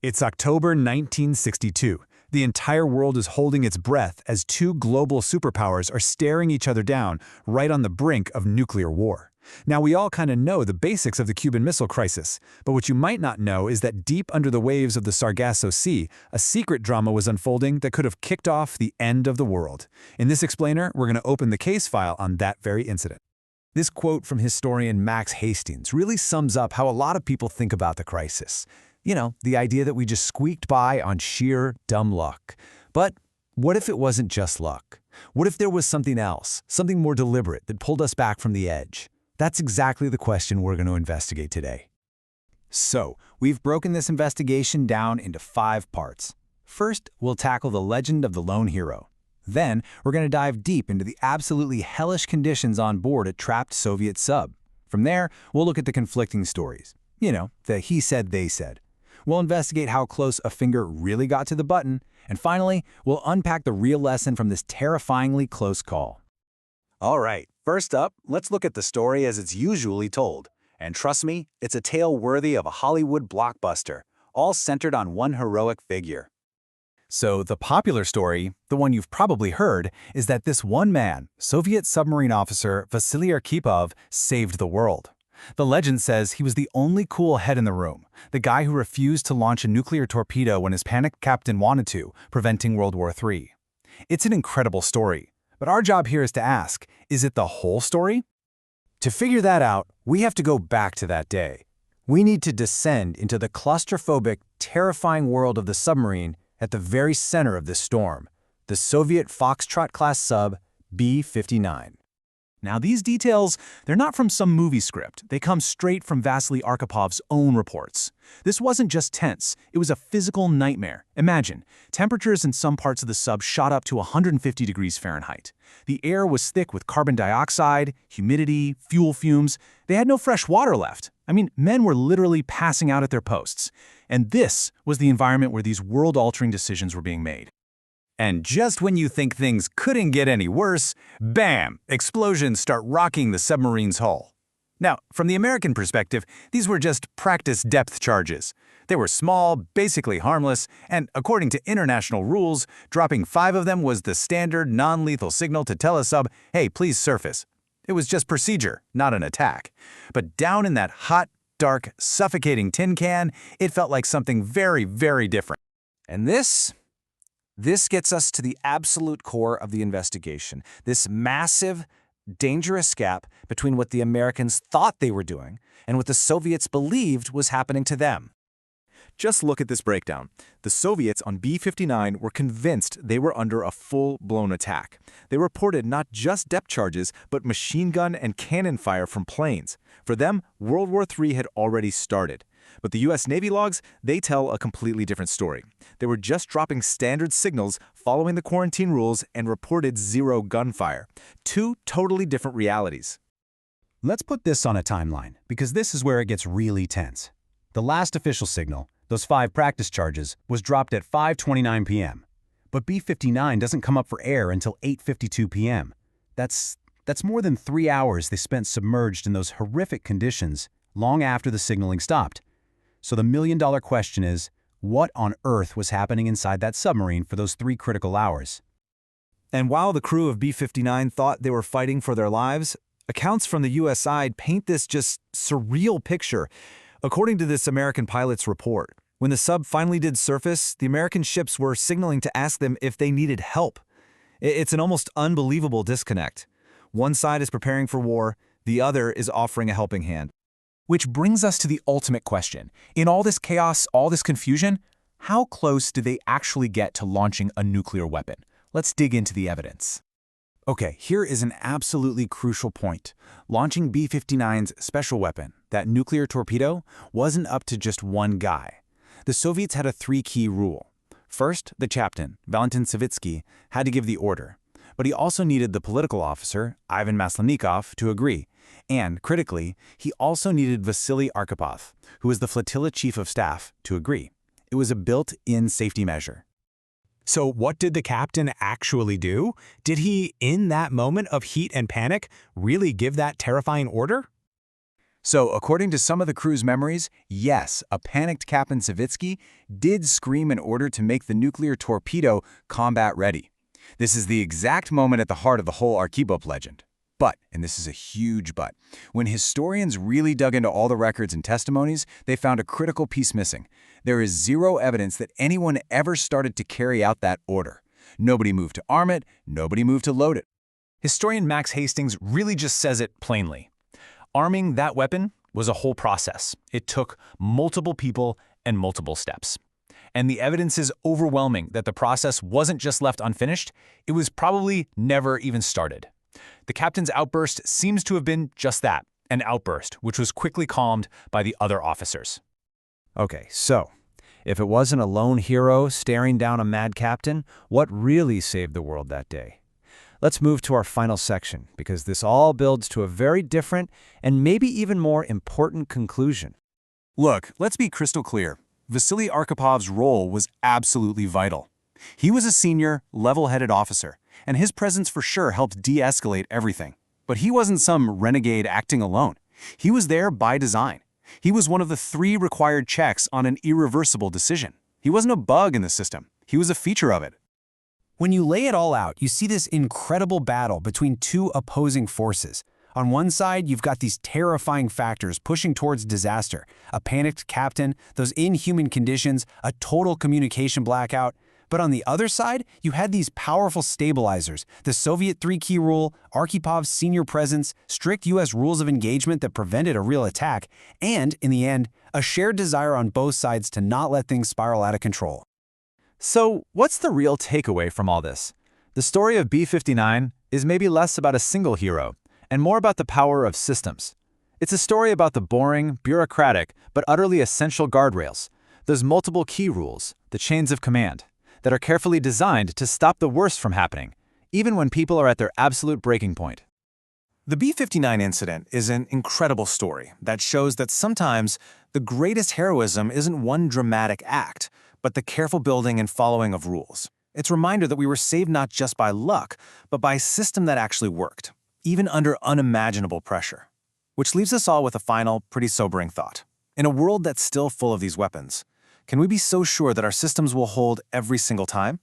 It's October 1962. The entire world is holding its breath as two global superpowers are staring each other down right on the brink of nuclear war. Now, we all kind of know the basics of the Cuban Missile Crisis, but what you might not know is that deep under the waves of the Sargasso Sea, a secret drama was unfolding that could have kicked off the end of the world. In this explainer, we're going to open the case file on that very incident. This quote from historian Max Hastings really sums up how a lot of people think about the crisis. You know, the idea that we just squeaked by on sheer dumb luck. But what if it wasn't just luck? What if there was something else, something more deliberate that pulled us back from the edge? That's exactly the question we're going to investigate today. So, we've broken this investigation down into 5 parts. First, we'll tackle the legend of the lone hero. Then, we're going to dive deep into the absolutely hellish conditions on board a trapped Soviet sub. From there, we'll look at the conflicting stories. You know, the he said, they said. We'll investigate how close a finger really got to the button, and finally, we'll unpack the real lesson from this terrifyingly close call. All right, first up, let's look at the story as it's usually told. And trust me, it's a tale worthy of a Hollywood blockbuster, all centered on one heroic figure. So the popular story, the one you've probably heard, is that this one man, Soviet submarine officer Vasili Arkhipov, saved the world. The legend says he was the only cool head in the room, the guy who refused to launch a nuclear torpedo when his panicked captain wanted to, preventing World War III. It's an incredible story, but our job here is to ask, is it the whole story? To figure that out, we have to go back to that day. We need to descend into the claustrophobic, terrifying world of the submarine at the very center of this storm, the Soviet Foxtrot-class sub B-59. Now, these details, they're not from some movie script. They come straight from Vasili Arkhipov's own reports. This wasn't just tense, it was a physical nightmare. Imagine, temperatures in some parts of the sub shot up to 150 degrees Fahrenheit. The air was thick with carbon dioxide, humidity, fuel fumes. They had no fresh water left. I mean, men were literally passing out at their posts. And this was the environment where these world-altering decisions were being made. And just when you think things couldn't get any worse, bam! Explosions start rocking the submarine's hull. Now, from the American perspective, these were just practice depth charges. They were small, basically harmless, and according to international rules, dropping 5 of them was the standard non-lethal signal to tell a sub, hey, please surface. It was just procedure, not an attack. But down in that hot, dark, suffocating tin can, it felt like something very, very different. And this gets us to the absolute core of the investigation, this massive, dangerous gap between what the Americans thought they were doing and what the Soviets believed was happening to them. Just look at this breakdown. The Soviets on B-59 were convinced they were under a full-blown attack. They reported not just depth charges, but machine gun and cannon fire from planes. For them, World War III had already started. But the U.S. Navy logs, they tell a completely different story. They were just dropping standard signals, following the quarantine rules, and reported 0 gunfire. 2 totally different realities. Let's put this on a timeline, because this is where it gets really tense. The last official signal, those 5 practice charges, was dropped at 5:29 p.m. But B-59 doesn't come up for air until 8:52 p.m. That's more than 3 hours they spent submerged in those horrific conditions long after the signaling stopped. So the million-dollar question is, what on earth was happening inside that submarine for those 3 critical hours? And while the crew of B-59 thought they were fighting for their lives, accounts from the U.S. side paint this just surreal picture. According to this American pilot's report, when the sub finally did surface, the American ships were signaling to ask them if they needed help. It's an almost unbelievable disconnect. One side is preparing for war, the other is offering a helping hand. Which brings us to the ultimate question. In all this chaos, all this confusion, how close did they actually get to launching a nuclear weapon? Let's dig into the evidence. Okay, here is an absolutely crucial point. Launching B-59's special weapon, that nuclear torpedo, wasn't up to just one guy. The Soviets had a 3-key rule. First, the captain, Valentin Savitsky, had to give the order. But he also needed the political officer, Ivan Maslenikov, to agree. And, critically, he also needed Vasili Arkhipov, who was the Flotilla chief of staff, to agree. It was a built-in safety measure. So what did the captain actually do? Did he, in that moment of heat and panic, really give that terrifying order? So, according to some of the crew's memories, yes, a panicked Captain Savitsky did scream an order to make the nuclear torpedo combat-ready. This is the exact moment at the heart of the whole Arkhipov legend. But, and this is a huge but, when historians really dug into all the records and testimonies, they found a critical piece missing. There is zero evidence that anyone ever started to carry out that order. Nobody moved to arm it, nobody moved to load it. Historian Max Hastings really just says it plainly. Arming that weapon was a whole process. It took multiple people and multiple steps. And the evidence is overwhelming that the process wasn't just left unfinished, it was probably never even started. The captain's outburst seems to have been just that, an outburst, which was quickly calmed by the other officers. Okay, so, if it wasn't a lone hero staring down a mad captain, what really saved the world that day? Let's move to our final section, because this all builds to a very different and maybe even more important conclusion. Look, let's be crystal clear. Vasili Arkhipov's role was absolutely vital. He was a senior, level-headed officer, and his presence for sure helped de-escalate everything. But he wasn't some renegade acting alone. He was there by design. He was one of the 3 required checks on an irreversible decision. He wasn't a bug in the system. He was a feature of it. When you lay it all out, you see this incredible battle between 2 opposing forces. On one side, you've got these terrifying factors pushing towards disaster, a panicked captain, those inhuman conditions, a total communication blackout. But on the other side, you had these powerful stabilizers, the Soviet 3-key rule, Arkhipov's senior presence, strict U.S. rules of engagement that prevented a real attack, and, in the end, a shared desire on both sides to not let things spiral out of control. So, what's the real takeaway from all this? The story of B-59 is maybe less about a single hero, and more about the power of systems. It's a story about the boring, bureaucratic, but utterly essential guardrails, those multiple key rules, the chains of command, that are carefully designed to stop the worst from happening, even when people are at their absolute breaking point. The B-59 incident is an incredible story that shows that sometimes the greatest heroism isn't one dramatic act, but the careful building and following of rules. It's a reminder that we were saved not just by luck, but by a system that actually worked, even under unimaginable pressure. Which leaves us all with a final, pretty sobering thought. In a world that's still full of these weapons, can we be so sure that our systems will hold every single time?